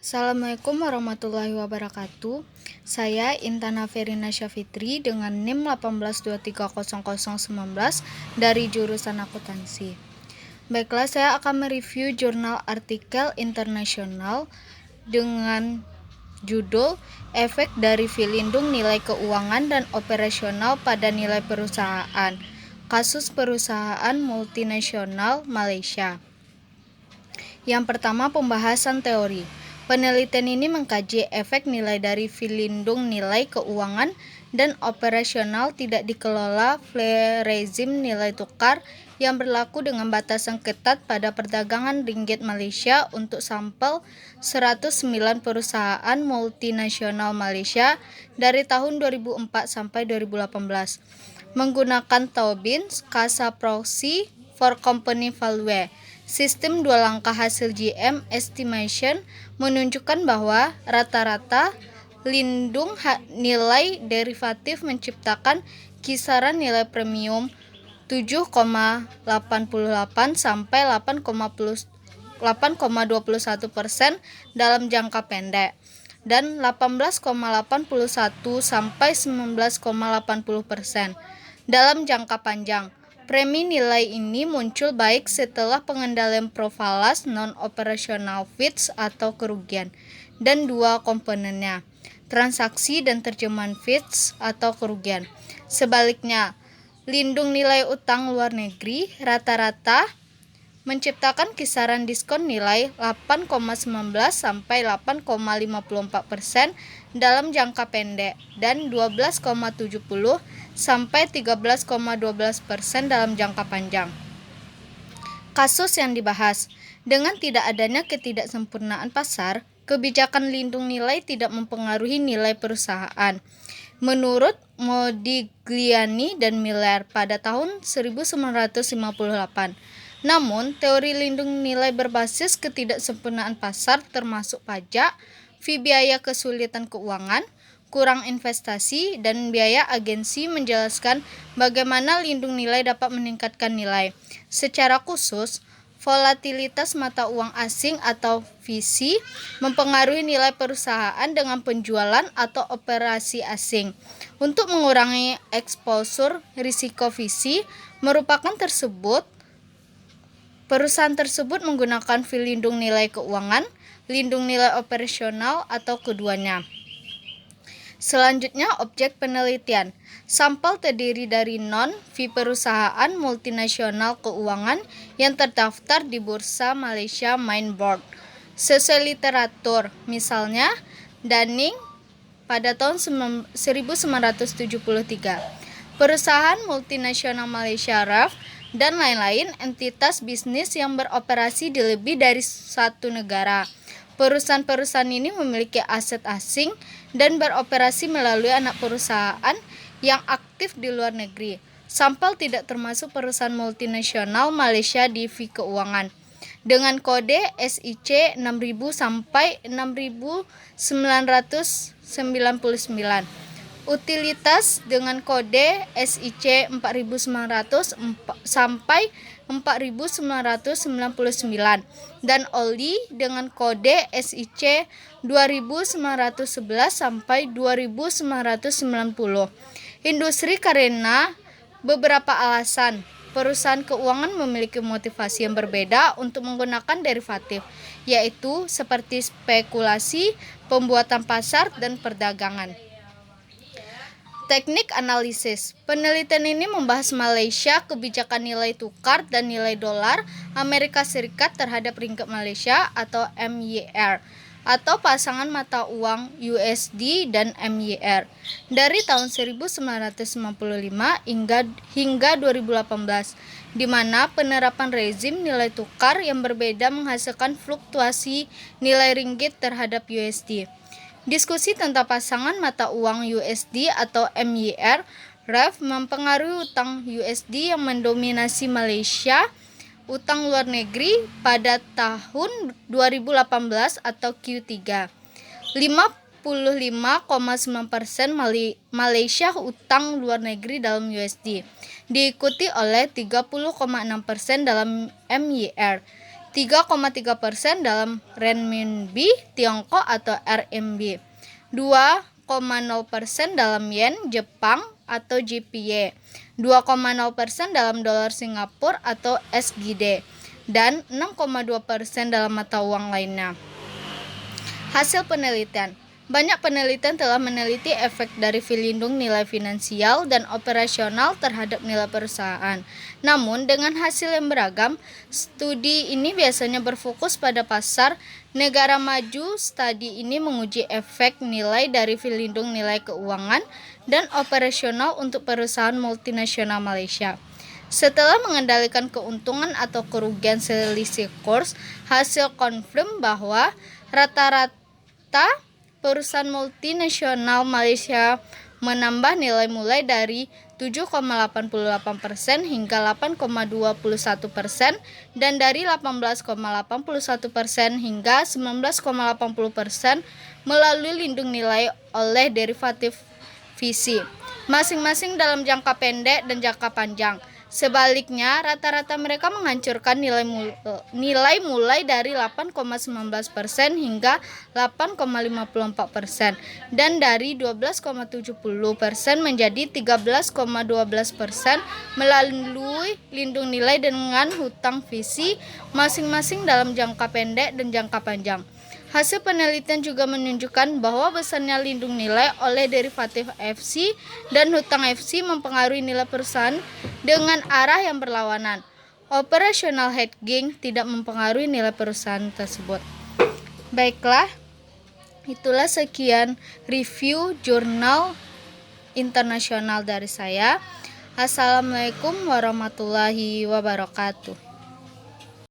Assalamualaikum warahmatullahi wabarakatuh. Saya Intana Verina Syafitri dengan NIM 18230019 dari jurusan akuntansi. Baiklah, saya akan mereview jurnal artikel internasional dengan judul Efek dari Fee Lindung Nilai Keuangan dan Operasional pada Nilai Perusahaan. Kasus perusahaan multinasional Malaysia. Yang pertama, pembahasan teori. Penelitian ini mengkaji efek nilai dari fee lindung nilai keuangan dan operasional tidak dikelola rezim nilai tukar yang berlaku dengan batasan ketat pada perdagangan ringgit Malaysia untuk sampel 109 perusahaan multinasional Malaysia dari tahun 2004 sampai 2018 menggunakan Tobin's Casa Proxy for Company Value. Sistem dua langkah hasil GM estimation menunjukkan bahwa rata-rata lindung nilai derivatif menciptakan kisaran nilai premium 7,88 sampai 8,21% dalam jangka pendek dan 18,81 sampai 19,80% dalam jangka panjang. Premi nilai ini muncul baik setelah pengendalian profalas non-operational fees atau kerugian dan dua komponennya, transaksi dan terjemahan fees atau kerugian. Sebaliknya, lindung nilai utang luar negeri rata-rata menciptakan kisaran diskon nilai 8,19 sampai 8,54% dalam jangka pendek dan 12,70 sampai 13,12% dalam jangka panjang. Kasus yang dibahas. Dengan tidak adanya ketidaksempurnaan pasar, kebijakan lindung nilai tidak mempengaruhi nilai perusahaan. Menurut Modigliani dan Miller pada tahun 1958. Namun, teori lindung nilai berbasis ketidaksempurnaan pasar termasuk pajak, fee biaya kesulitan keuangan, kurang investasi, dan biaya agensi menjelaskan bagaimana lindung nilai dapat meningkatkan nilai. Secara khusus, volatilitas mata uang asing atau VC mempengaruhi nilai perusahaan dengan penjualan atau operasi asing. Untuk mengurangi exposure risiko VC perusahaan tersebut menggunakan fee lindung nilai keuangan, lindung nilai operasional, atau keduanya. Selanjutnya, objek penelitian. Sampel terdiri dari non-fee perusahaan multinasional keuangan yang terdaftar di Bursa Malaysia Main Board. Sesuai literatur, misalnya Dunning pada tahun 1973. Perusahaan multinasional Malaysia RAF dan lain-lain entitas bisnis yang beroperasi di lebih dari satu negara. Perusahaan-perusahaan ini memiliki aset asing dan beroperasi melalui anak perusahaan yang aktif di luar negeri. Sampel tidak termasuk perusahaan multinasional Malaysia di fee keuangan dengan kode SIC 6000 sampai 6999. Utilitas dengan kode SIC 4900 sampai 4999 dan oli dengan kode SIC 2911 sampai 2990. Industri karena beberapa alasan. Perusahaan keuangan memiliki motivasi yang berbeda untuk menggunakan derivatif, yaitu seperti spekulasi, pembuatan pasar, dan perdagangan. Teknik analisis. Penelitian ini membahas Malaysia, kebijakan nilai tukar dan nilai dolar Amerika Serikat terhadap ringgit Malaysia atau MYR atau pasangan mata uang USD dan MYR dari tahun 1995 hingga 2018, di mana penerapan rezim nilai tukar yang berbeda menghasilkan fluktuasi nilai ringgit terhadap USD. Diskusi tentang pasangan mata uang USD atau MYR RAF mempengaruhi utang USD yang mendominasi Malaysia, utang luar negeri pada tahun 2018 atau Q3. 55,9% Malaysia utang luar negeri dalam USD, diikuti oleh 30,6% dalam MYR. 3,3% dalam renminbi Tiongkok atau RMB, 2,0% dalam yen Jepang atau JPY, 2,0% dalam dolar Singapura atau SGD, dan 6,2% dalam mata uang lainnya. Hasil penelitian. Banyak penelitian telah meneliti efek dari fee lindung nilai finansial dan operasional terhadap nilai perusahaan. Namun, dengan hasil yang beragam, studi ini biasanya berfokus pada pasar negara maju. Studi ini menguji efek nilai dari fee lindung nilai keuangan dan operasional untuk perusahaan multinasional Malaysia. Setelah mengendalikan keuntungan atau kerugian selisih kurs, hasil konfirm bahwa rata-rata perusahaan multinasional Malaysia menambah nilai mulai dari 7,88% hingga 8,21% dan dari 18,81% hingga 19,80% melalui lindung nilai oleh derivatif visi, masing-masing dalam jangka pendek dan jangka panjang. Sebaliknya, rata-rata mereka menghancurkan nilai mulai dari 8,19% hingga 8,54% dan dari 12,70% menjadi 13,12% melalui lindung nilai dengan hutang visi, masing-masing dalam jangka pendek dan jangka panjang. Hasil penelitian juga menunjukkan bahwa besarnya lindung nilai oleh derivatif FC dan hutang FC mempengaruhi nilai perusahaan dengan arah yang berlawanan. Operational hedging tidak mempengaruhi nilai perusahaan tersebut. Baiklah, itulah sekian review jurnal internasional dari saya. Assalamualaikum warahmatullahi wabarakatuh.